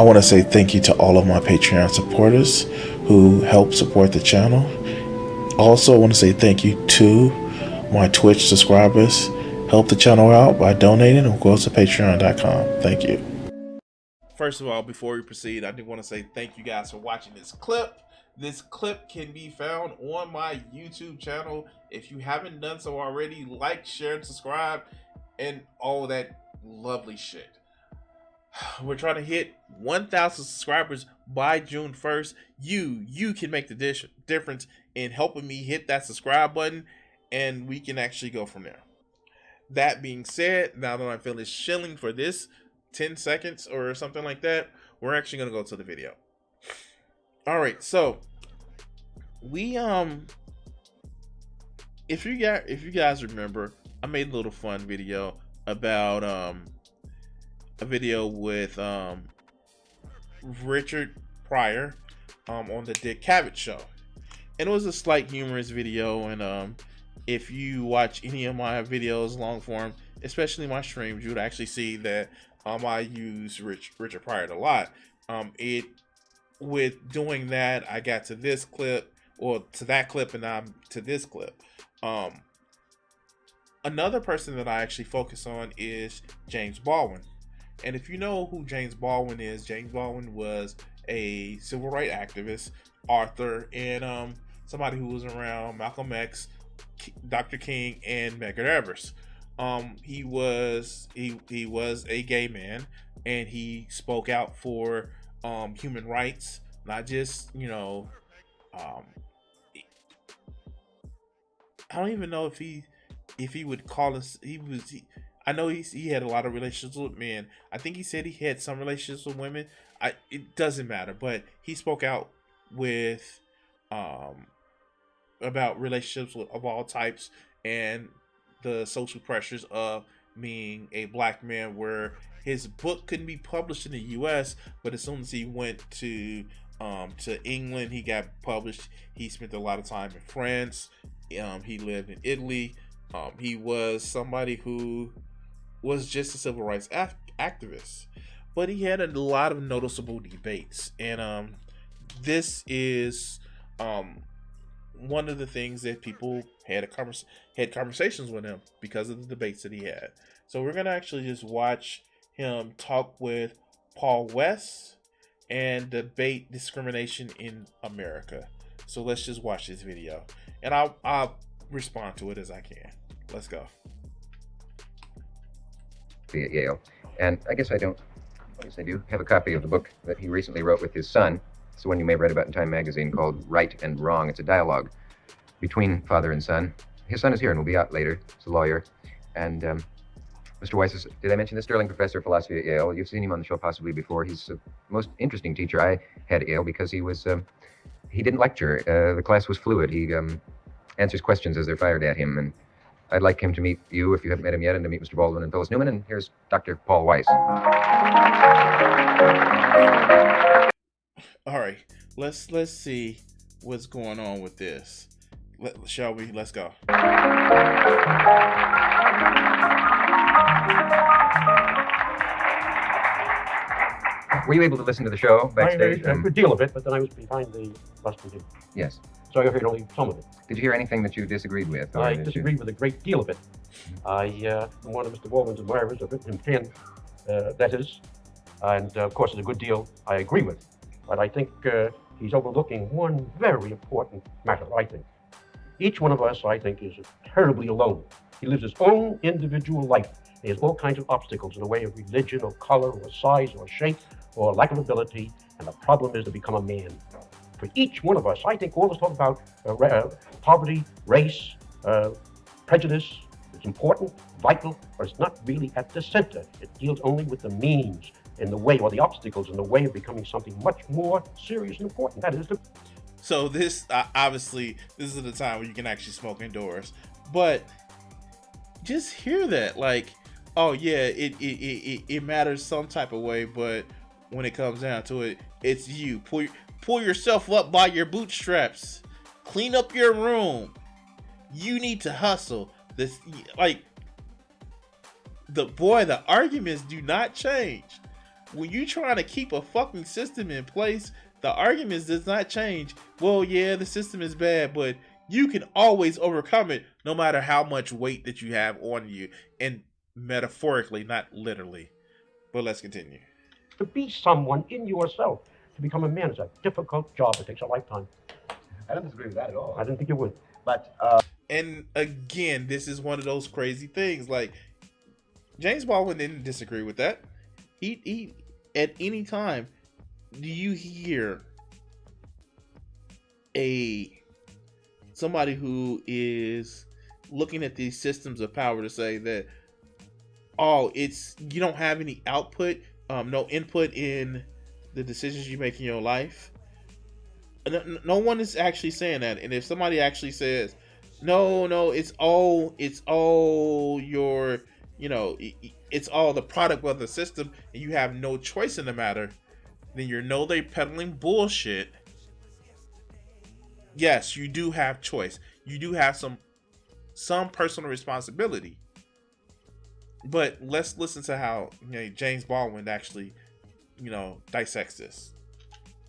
I want to say thank you to all of my Patreon supporters who help support the channel. Also, I want to say thank you to my Twitch subscribers. Help the channel out by donating or go to patreon.com. Thank you. First of all, before we proceed, I do want to say thank you guys for watching this clip. This clip can be found on my YouTube channel. If you haven't done so already, like, share, and subscribe, and all that lovely shit. We're trying to hit 1,000 subscribers by June 1st. You can make the difference in helping me hit that subscribe button, and we can actually go from there. That being said, now that I'm finished shilling for this 10 seconds or something like that, we're actually going to go to the video. All right, so we if you guys remember, I made a little fun video about a video with Richard Pryor on the Dick Cavett show, and it was a slight humorous video. And if you watch any of my videos long form, especially my streams, you would actually see that I use Richard Pryor a lot. With doing that, I got to this clip, or to that clip, and I'm to this clip. Another person that I actually focus on is James Baldwin. And if you know who James Baldwin is, James Baldwin was a civil rights activist, author, and somebody who was around Malcolm X, Dr. King, and Medgar Evers. He was a gay man, and he spoke out for human rights, not just, I don't even know if he would call us. I know he had a lot of relationships with men. I think he said he had some relationships with women. It doesn't matter, but he spoke out with about relationships of all types and the social pressures of being a black man, where his book couldn't be published in the U.S., but as soon as he went to England, he got published. He spent a lot of time in France. He lived in Italy. He was somebody who was just a civil rights activist, but he had a lot of noticeable debates, and this is one of the things that people had conversations with him because of the debates that he had. So we're gonna actually just watch him talk with Paul West and debate discrimination in America. So let's just watch this video, and I'll respond to it as I can. Let's go. At Yale, and I guess I do have a copy of the book that he recently wrote with his son. It's the one you may have read about in Time magazine, called Right and Wrong. It's a dialogue between father and son. His son is here and will be out later. He's a lawyer. And Mr. Weiss is, did I mention this? Sterling professor of philosophy at Yale. You've seen him on the show possibly before. He's the most interesting teacher I had at Yale because he was, he didn't lecture. The class was fluid. He answers questions as they're fired at him. And I'd like him to meet you, if you haven't met him yet, and to meet Mr. Baldwin and Phyllis Newman. And here's Dr. Paul Weiss. All right, let's see what's going on with this. Shall we? Let's go. Were you able to listen to the show backstage? A good deal of it, but then I was behind the rustling. Yes. So I heard only some of it. Did you hear anything that you disagreed with? I disagreed with a great deal of it. I am one of Mr. Baldwin's admirers. I've written him 10 letters, and of course, there's a good deal I agree with. But I think he's overlooking one very important matter, I think. Each one of us, I think, is terribly alone. He lives his own individual life. He has all kinds of obstacles in the way of religion or color or size or shape or lack of ability, and the problem is to become a man. For each one of us, I think all this talk about poverty, race, prejudice, it's important, vital, but it's not really at the center. It deals only with the means in the way, or the obstacles in the way of becoming something much more serious and important. That is the... So this, obviously, this is the time where you can actually smoke indoors. But just hear that, like, oh yeah, it matters some type of way, but when it comes down to it, it's you. Pull yourself up by your bootstraps. Clean up your room. You need to hustle. This, like, the arguments do not change. when you trying to keep a fucking system in place, the argument does not change. Well, yeah, the system is bad, but you can always overcome it no matter how much weight that you have on you. And metaphorically, not literally. But let's continue. To be someone in yourself, to become a man, is a difficult job. It takes a lifetime. I don't disagree with that at all. I didn't think you would. But And again, this is one of those crazy things. Like, James Baldwin didn't disagree with that. He at any time, do you hear somebody who is looking at these systems of power to say that, oh, it's, you don't have any output, no input in the decisions you make in your life? No one is actually saying that. And if somebody actually says, no, it's all your, it's all the product of the system and you have no choice in the matter, then they're peddling bullshit. Yes, you do have choice. You do have some personal responsibility. But let's listen to how James Baldwin actually, dissects this.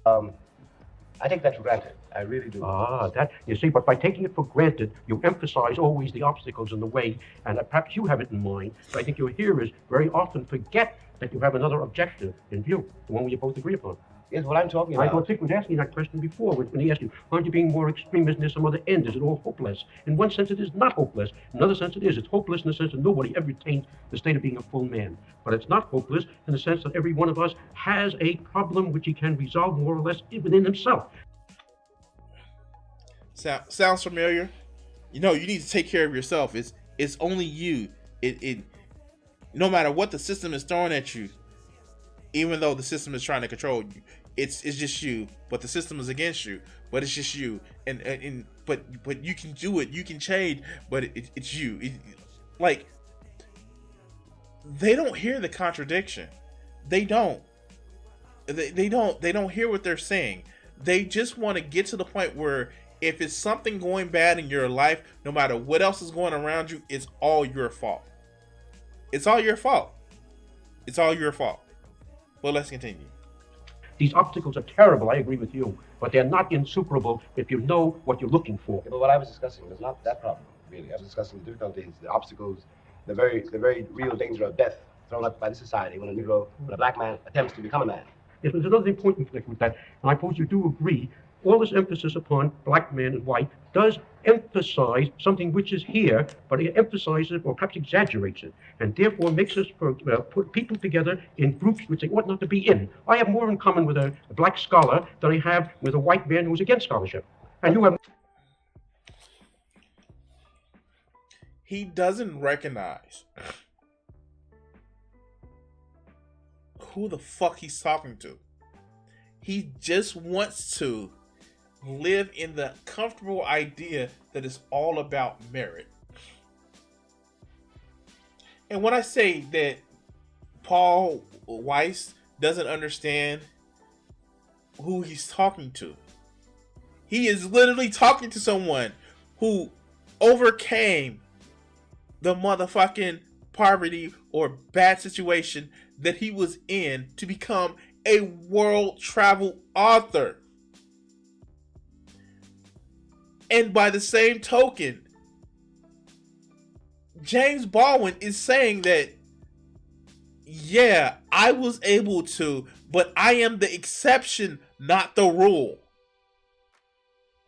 I take that for granted. I really do. That, you see, but by taking it for granted, you emphasize always the obstacles in the way, and perhaps you have it in mind. But I think your hearers very often forget that you have another objective in view, the one we both agree upon. Is what I'm talking about. I don't think we'd asked you that question before when he asked you, aren't you being more extreme? Isn't there some other end? Is it all hopeless? In one sense, it is not hopeless. In another sense, it is. It's hopeless in the sense that nobody ever attained the state of being a full man. But it's not hopeless in the sense that every one of us has a problem which he can resolve more or less within himself. Sounds familiar? You need to take care of yourself. It's only you. It no matter what the system is throwing at you, even though the system is trying to control you, it's just you. But the system is against you. But it's just you. But you can do it. You can change. But it's you. Like, they don't hear the contradiction. They don't. They don't hear what they're saying. They just want to get to the point where if it's something going bad in your life, no matter what else is going around you, it's all your fault. It's all your fault. It's all your fault. Well, let's continue. These obstacles are terrible, I agree with you, but they're not insuperable if you know what you're looking for. But what I was discussing was not that problem, really. I was discussing the difficulties, the obstacles, the very real danger of death thrown up by the society when a black man attempts to become a man. Yes, there's another important thing with that, and I suppose you do agree. All this emphasis upon black man and white does emphasize something which is here, but it emphasizes it or perhaps exaggerates it, and therefore makes us put people together in groups which they ought not to be in. I have more in common with a black scholar than I have with a white man who's against scholarship. And you have... He doesn't recognize who the fuck he's talking to. He just wants to live in the comfortable idea that it's all about merit. And when I say that Paul Weiss doesn't understand who he's talking to, he is literally talking to someone who overcame the motherfucking poverty or bad situation that he was in to become a world travel author. And by the same token, James Baldwin is saying that, yeah, I was able to, but I am the exception, not the rule.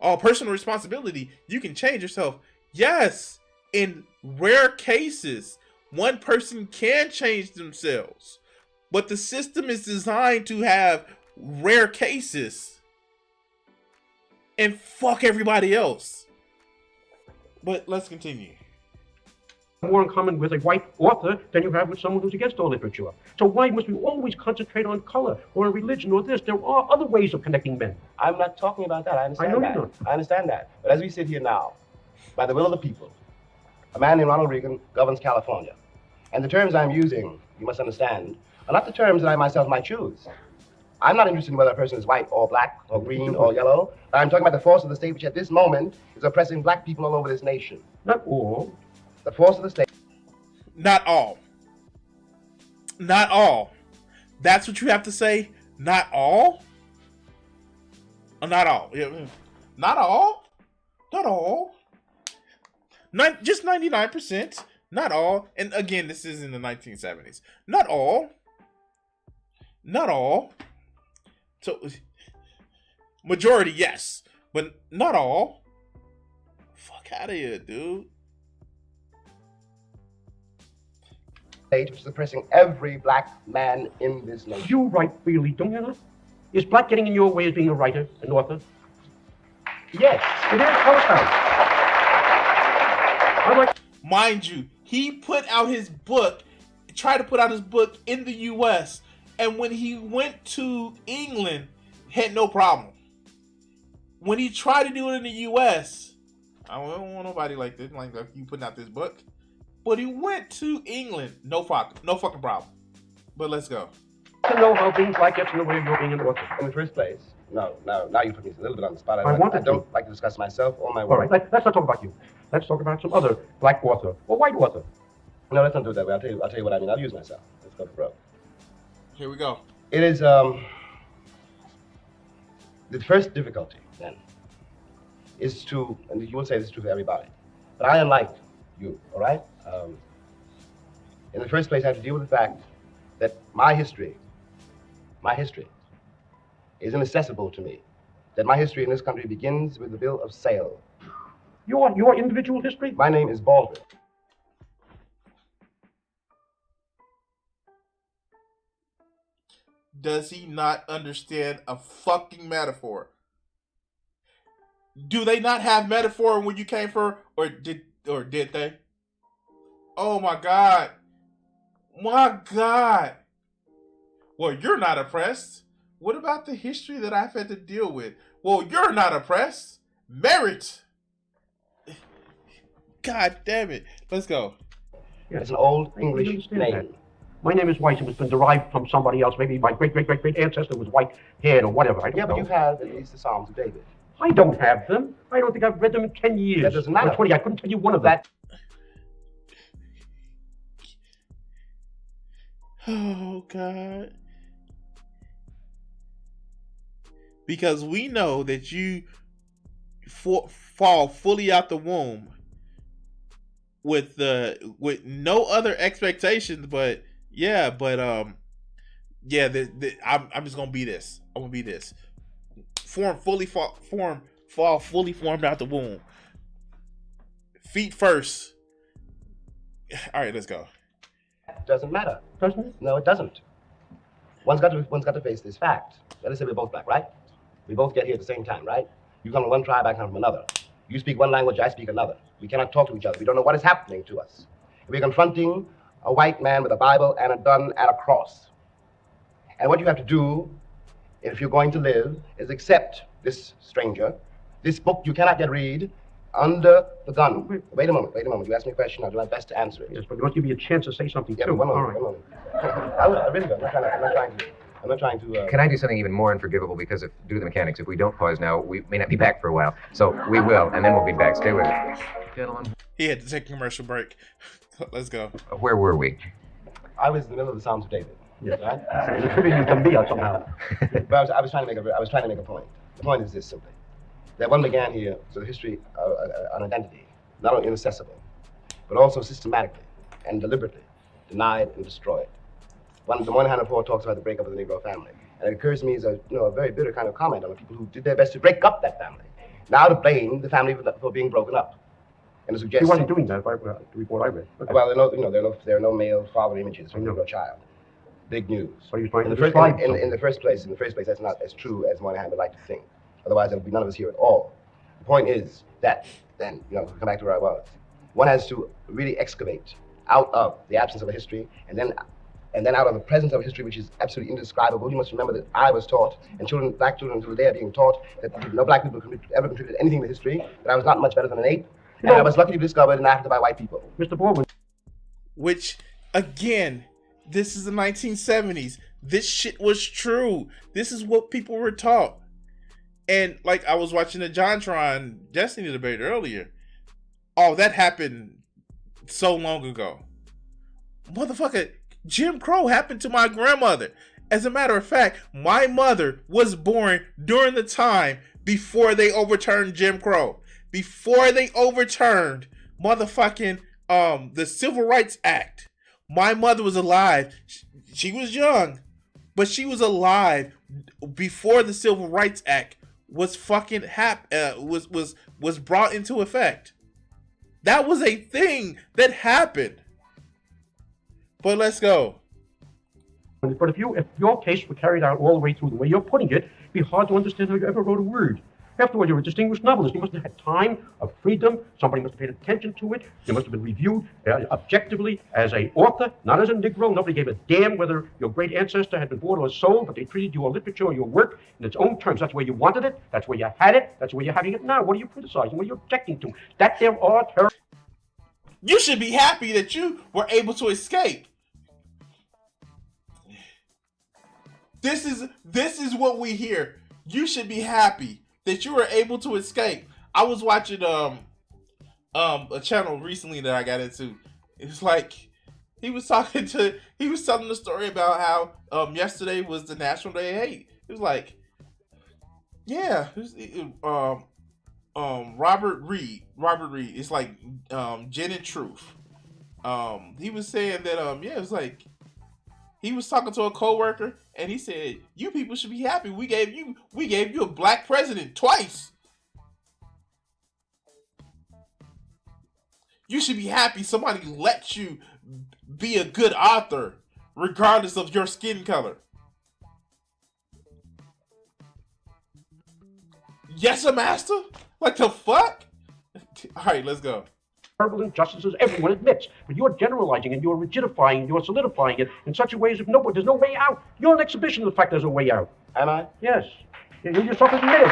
Oh, personal responsibility, you can change yourself. Yes, in rare cases, one person can change themselves, but the system is designed to have rare cases and fuck everybody else. But let's continue. More in common with a white author than you have with someone who's against all literature. So why must we always concentrate on color or religion or this? There are other ways of connecting men. I'm not talking about that. I understand I know that. you don't. I understand that. But as we sit here now, by the will of the people, a man named Ronald Reagan governs California. And the terms I'm using, you must understand, are not the terms that I myself might choose. I'm not interested in whether a person is white or black or green or yellow. I'm talking about the force of the state, which at this moment is oppressing black people all over this nation. Not all. The force of the state. Not all. Not all. That's what you have to say? Not all? Not all. Yeah. Not all? Not all. Just 99%. Not all. And again, this is in the 1970s. Not all. Not all. So, majority, yes. But not all. Fuck out of here, dude. Of suppressing every black man in this nation. You write freely, don't you know? Is black getting in your way as being a writer, an author? Yes. It is. Tell us how. I like. Mind you, he put out his book, tried to put out his book in the U.S., and when he went to England, had no problem. When he tried to do it in the U.S., I don't want nobody like this, like you putting out this book. But he went to England, no fucking problem. But let's go. To know how things like gets in the way of your being an author. In the first place, now you put me a little bit on the spot. I don't like to discuss myself or my All work. right, let's not talk about you. Let's talk about some other black author or white author. No, let's not do it that way. I'll tell you what I mean. I'll use myself. Let's go for broke. Here we go. It is the first difficulty then is to, and you will say this is true for everybody, but I am like you, all right? In the first place, I have to deal with the fact that my history is inaccessible to me. That my history in this country begins with the bill of sale. Your individual history? My name is Baldwin. Does he not understand a fucking metaphor? Do they not have metaphor when you came for, or did they? Oh my God. My God. Well, you're not oppressed. What about the history that I've had to deal with? Well, you're not oppressed. Merit. God damn it. Let's go. Yeah. It's an old English name. That. My name is White. It was been derived from somebody else. Maybe my great ancestor was white-haired or whatever. I don't know. But you have at least the Psalms of David. I don't have them. I don't think I've read them in 10 years. That doesn't matter. Or 20. I couldn't tell you one of them. Oh, God. Because we know that you fall fully out the womb with no other expectations, but I'm just gonna be this. I'm gonna be this. Fall fully formed out the womb. Feet first. All right, let's go. Doesn't matter. Doesn't it? No, it doesn't. One's got to face this fact. Let us say we're both black, right? We both get here at the same time, right? You come from one tribe, I come from another. You speak one language, I speak another. We cannot talk to each other. We don't know what is happening to us. We're confronting a white man with a Bible and a gun and a cross. And what you have to do, if you're going to live, is accept this stranger. This book you cannot yet read under the gun. Wait a moment. You ask me a question, I'll do my best to answer it. Yes, but you must give me a chance to say something Yeah, too. but one moment. I really don't. I'm not trying to. Can I do something even more unforgivable? Because due to the mechanics, if we don't pause now, we may not be back for a while. So we will, and then we'll be back. Stay with us. Gentlemen. He had to take a commercial break. Let's go. Where were we? I was in the middle of the Psalms of David. Yes. Right? It's attributed to me somehow. But I was trying to make a point. The point is this simply: that one began here with a history, an identity, not only inaccessible, but also systematically and deliberately denied and destroyed. The Moynihan Report talks about the breakup of the Negro family, and it occurs to me as a very bitter kind of comment on the people who did their best to break up that family. Now to blame the family for being broken up, and to suggest He wasn't doing that. The report I read. Okay. Well, there are no male father images from the child. Big news. So he was trying In to the first, describe in the first place, that's not as true as Moynihan would like to think. Otherwise, there would be none of us here at all. The point is that then, to come back to where I was, one has to really excavate out of the absence of a history, and then out of the presence of a history which is absolutely indescribable. You must remember that I was taught, and black children until today are being taught, that no black people ever contributed anything to history, that I was not much better than an ape, and I was lucky to be discovered in Africa by white people. Mr. Baldwin. Which, again, this is the 1970s. This shit was true. This is what people were taught. And, like, I was watching the JonTron Destiny debate earlier. Oh, that happened so long ago. Motherfucker, Jim Crow happened to my grandmother. As a matter of fact, my mother was born during the time before they overturned Jim Crow. Before they overturned motherfucking the Civil Rights Act. My mother was alive. She was young, but she was alive before the Civil Rights Act was fucking was brought into effect. That was a thing that happened. But let's go. But if your case were carried out all the way through the way you're putting it, it'd be hard to understand how you ever wrote a word. After all, you're a distinguished novelist. You must have had time of freedom. Somebody must have paid attention to it. You must have been reviewed objectively as an author, not as a Negro. Nobody gave a damn whether your great ancestor had been born or sold, but they treated your literature or your work in its own terms. That's where you wanted it. That's where you had it. That's where you're having it now. What are you criticizing? What are you objecting to? That there are terrible. You should be happy that you were able to escape. This is what we hear. You should be happy that you were able to escape. I was watching a channel recently that I got into. It's like he was telling the story about how yesterday was the National Day of Hate. It was like, yeah, Robert Reed. It's like Gin and Truth. He was saying that yeah, it was like he was talking to a coworker and he said, "You people should be happy. We gave you a black president twice. You should be happy somebody let you be a good author regardless of your skin color." Yes, a master? Like the fuck? All right, let's go. Terrible injustices everyone admits, but you're generalizing and you're rigidifying and you're solidifying it in such a way as if there's no way out. You're an exhibition of the fact there's a way out. Am I? Yes. You yourself admitted.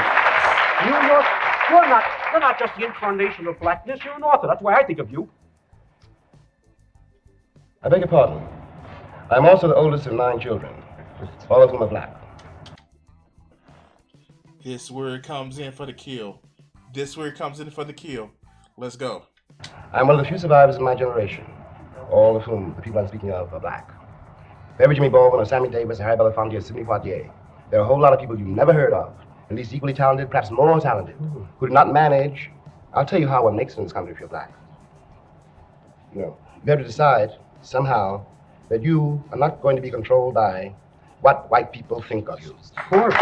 You're not just the incarnation of blackness. You're an author. That's why I think of you. I beg your pardon. I'm also the oldest of 9 children, all of whom are black. This word comes in for the kill. Let's go. I'm one of the few survivors of my generation, all of whom the people I'm speaking of are black. Every Jimmy Baldwin or Sammy Davis or Harry Belafonte or Sidney Poitier. There are a whole lot of people you've never heard of, at least equally talented, perhaps more talented, who do not manage. I'll tell you how one makes it in this country if you're black. You have to decide somehow that you are not going to be controlled by what white people think of you. Of course.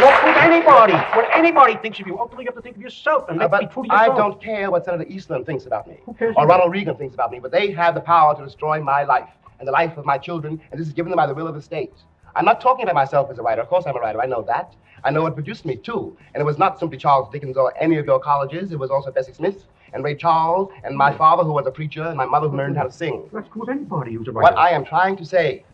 What anybody thinks of you. Ultimately, you have to think of yourself and be true to yourself. I don't care what Senator Eastland thinks about me. Who cares? Or Ronald Reagan thinks about me, but they have the power to destroy my life and the life of my children, and this is given them by the will of the state. I'm not talking about myself as a writer. Of course I'm a writer. I know that. I know what produced me, too. And it was not simply Charles Dickens or any of your colleges. It was also Bessie Smith and Ray Charles and my father, who was a preacher, and my mother, who learned how to sing. That's cool with anybody who's a writer. What I am trying to say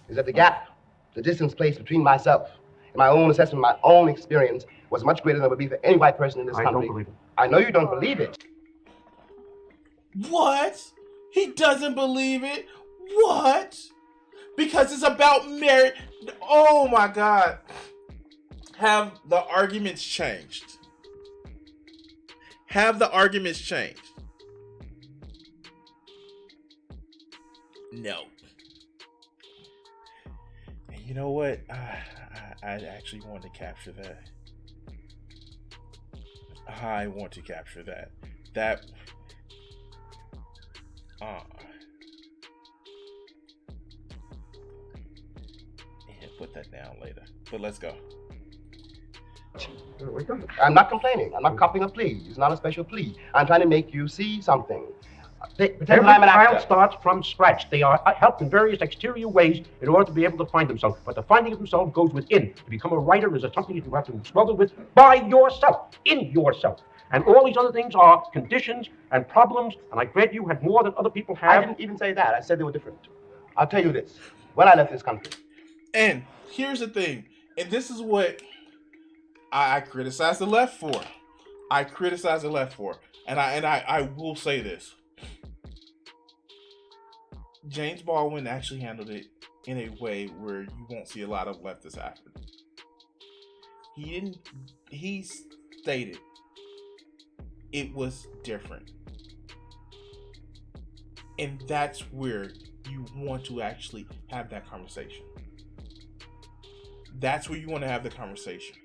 is that the gap, the distance placed between myself and my own assessment, my own experience, was much greater than it would be for any white person in this country. I don't believe it. I know you don't believe it. What? He doesn't believe it? What? Because it's about merit. Oh my God. Have the arguments changed? No. And you know what? I actually want to capture that. I want to capture that. Yeah, put that down later. But let's go. I'm not complaining. I'm not copying a plea. It's not a special plea. I'm trying to make you see something. Pretend Every I'm an actor. child starts from scratch. They are helped in various exterior ways in order to be able to find themselves. But the finding of themselves goes within. To become a writer is something that you have to struggle with by yourself, in yourself. And all these other things are conditions and problems, and I grant you had more than other people have. I didn't even say that. I said they were different. I'll tell you this. When I left this country. And here's the thing, and this is what I criticize the left for. And I will say this. James Baldwin actually handled it in a way where you won't see a lot of leftists after. He stated it was different. And that's where you want to actually have that conversation. That's where you want to have the conversation.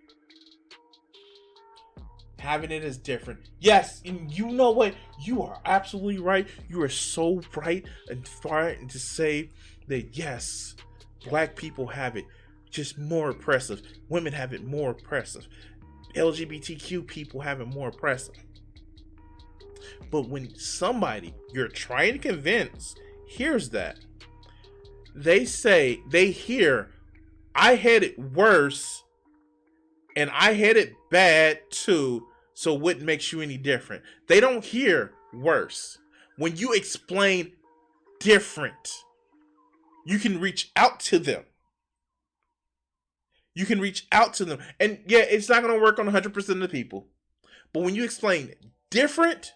Having it is different. Yes, and you know what? You are absolutely right. You are so right and trying to say that yes, black people have it just more oppressive. Women have it more oppressive. LGBTQ people have it more oppressive. But when somebody you're trying to convince hears that, they hear, I had it worse and I had it bad too, so what makes you any different? They don't hear worse. When you explain different, you can reach out to them. You can reach out to them. And yeah, it's not going to work on 100% of the people. But when you explain different,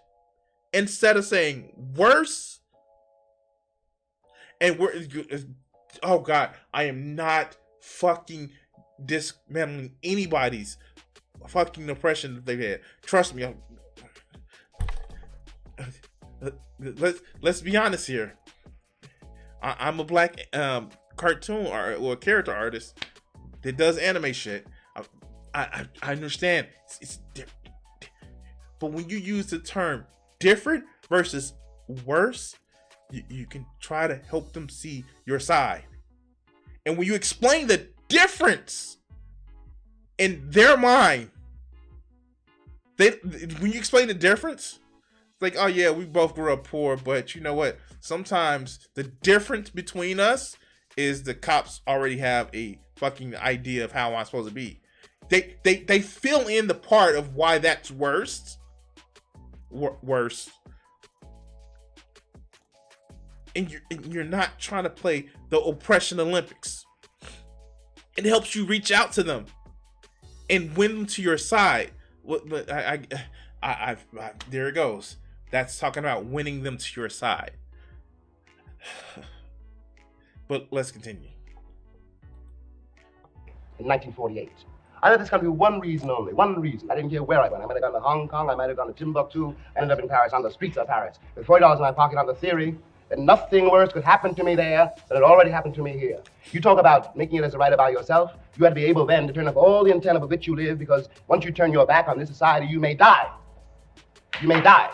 instead of saying worse, and oh God, I am not fucking dismantling anybody's fucking oppression that they've had. Trust me. Let's be honest here. I'm a black cartoon or character artist that does anime shit. I understand. It's different. But when you use the term different versus worse, you can try to help them see your side. And when you explain the difference in their mind, when you explain the difference, it's like, oh yeah, we both grew up poor, but you know what? Sometimes the difference between us is the cops already have a fucking idea of how I'm supposed to be. They fill in the part of why that's worse. And you're not trying to play the oppression Olympics. It helps you reach out to them and win them to your side. But there it goes. That's talking about winning them to your side. But let's continue. In 1948. I left this country for one reason only, one reason. I didn't care where I went. I might have gone to Hong Kong, I might have gone to Timbuktu, I ended up in Paris, on the streets of Paris, with $40 in my pocket on the theory that nothing worse could happen to me there than it already happened to me here. You talk about making it as a writer by yourself. You have to be able then to turn up all the antenna with which you live, because once you turn your back on this society, you may die. You may die.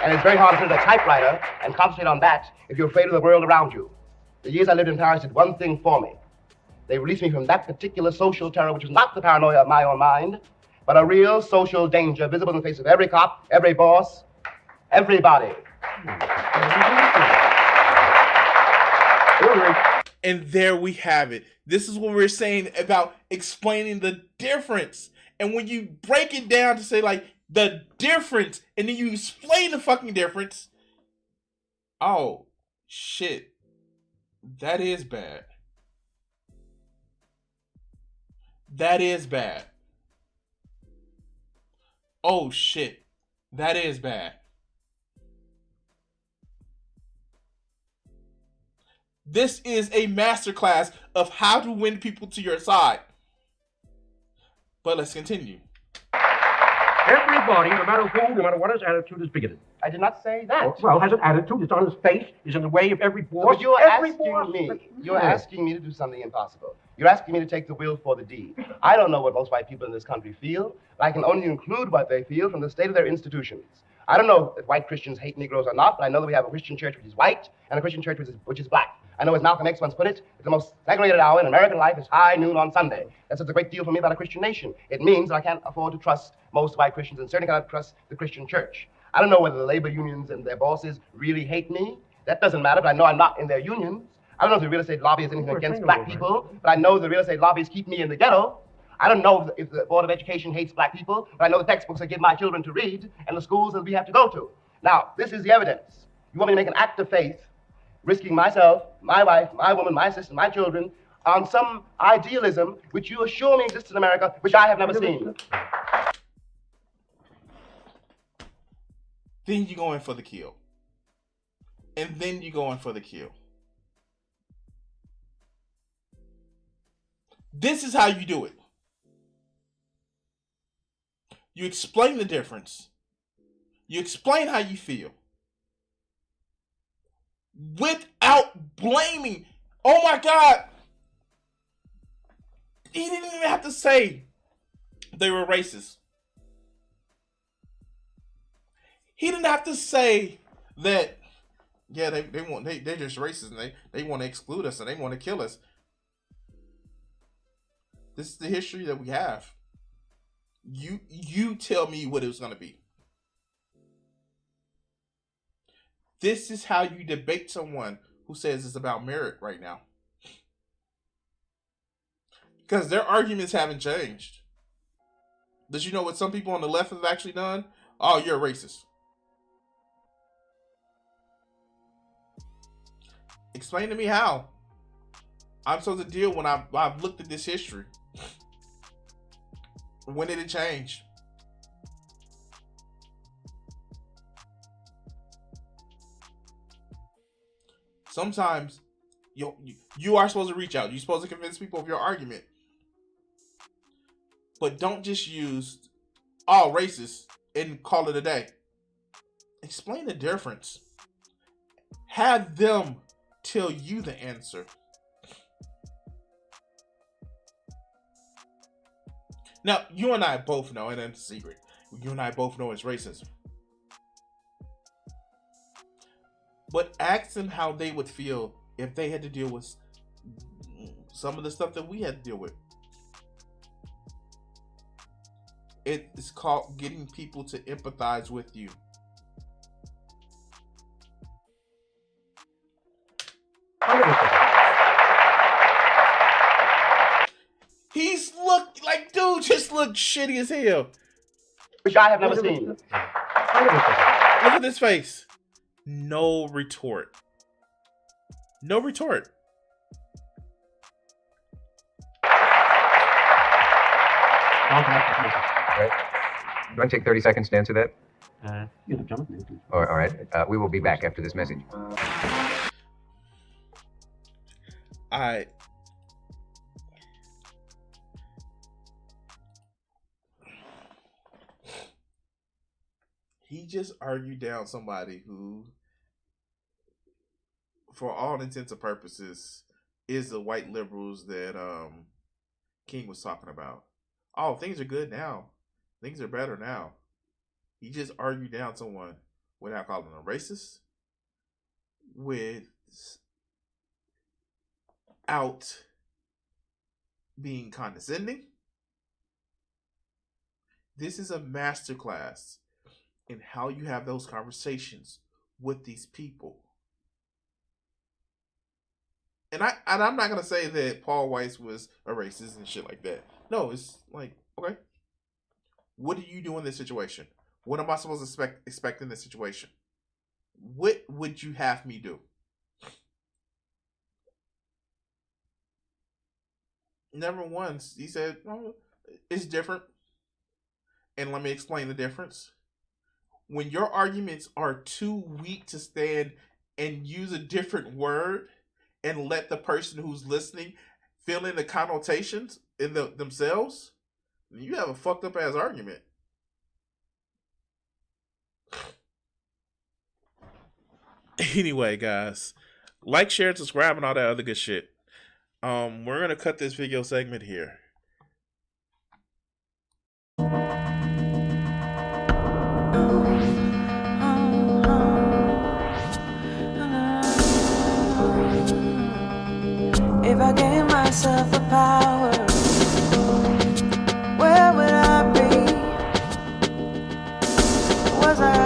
And it's very hard to sit at a typewriter and concentrate on that if you're afraid of the world around you. The years I lived in Paris did one thing for me. They released me from that particular social terror, which was not the paranoia of my own mind, but a real social danger visible in the face of every cop, every boss, everybody. And there we have it. This is what we're saying about explaining the difference. And when you break it down to say, like, the difference, and then you explain the fucking difference, oh, shit. That is bad. That is bad. Oh shit. That is bad. This is a masterclass of how to win people to your side. But let's continue. Everybody, no matter who, no matter what his attitude, is bigoted. I did not say that. Well, has an attitude, it's on his face, is in the way of every boss. But you're every asking boss. me. You're asking me to do something impossible. You're asking me to take the will for the deed. I don't know what most white people in this country feel, but I can only include what they feel from the state of their institutions. I don't know if white Christians hate Negroes or not, but I know that we have a Christian church which is white and a Christian church which is black. I know, as Malcolm X once put it, the most segregated hour in American life is high noon on Sunday. That says a great deal for me about a Christian nation. It means that I can't afford to trust most white Christians and certainly cannot trust the Christian church. I don't know whether the labor unions and their bosses really hate me. That doesn't matter, but I know I'm not in their unions. I don't know if the real estate lobby is anything against black people, but I know the real estate lobbies keep me in the ghetto. I don't know if the Board of Education hates black people, but I know the textbooks I give my children to read and the schools that we have to go to. Now, this is the evidence. You want me to make an act of faith, risking myself, my wife, my woman, my sister, my children, on some idealism which you assure me exists in America, which I have never seen. Then you go in for the kill. And then you go in for the kill. This is how you do it. You explain the difference. You explain how you feel. without blaming. Oh my God. He didn't even have to say they were racist. He didn't have to say that, yeah, they're just racist and they want to exclude us and they want to kill us. This is the history that we have. You tell me what it was gonna be. This is how you debate someone who says it's about merit right now. Because their arguments haven't changed. Did you know what some people on the left have actually done? Oh, you're a racist. Explain to me how. I'm supposed to deal when I've looked at this history. When did it change? Sometimes you are supposed to reach out. You're supposed to convince people of your argument. But don't just use all racist and call it a day. Explain the difference. Have them tell you the answer. Now, you and I both know, and it's a secret, you and I both know it's racism. But ask them how they would feel if they had to deal with some of the stuff that we had to deal with. It's called getting people to empathize with you. He's looked like, dude, just looked shitty as hell. Which I have never seen. Look at this face. No retort. No retort. Right. Do I take 30 seconds to answer that? Jonathan. All right. We will be back after this message. He just argued down somebody who, for all intents and purposes, is the white liberals that King was talking about. Oh, things are good now. Things are better now. He just argued down someone without calling them racist, without being condescending. This is a masterclass in how you have those conversations with these people. And I'm not gonna say that Paul Weiss was a racist and shit like that. No, it's like, okay, what do you do in this situation? What am I supposed to expect in this situation? What would you have me do? Never once. He said, oh, it's different. And let me explain the difference. When your arguments are too weak to stand and use a different word and let the person who's listening fill in the connotations in themselves, you have a fucked up ass argument. Anyway, guys, like, share, subscribe, and all that other good shit. We're gonna cut this video segment here. If I gave myself the power, where would I be? Was I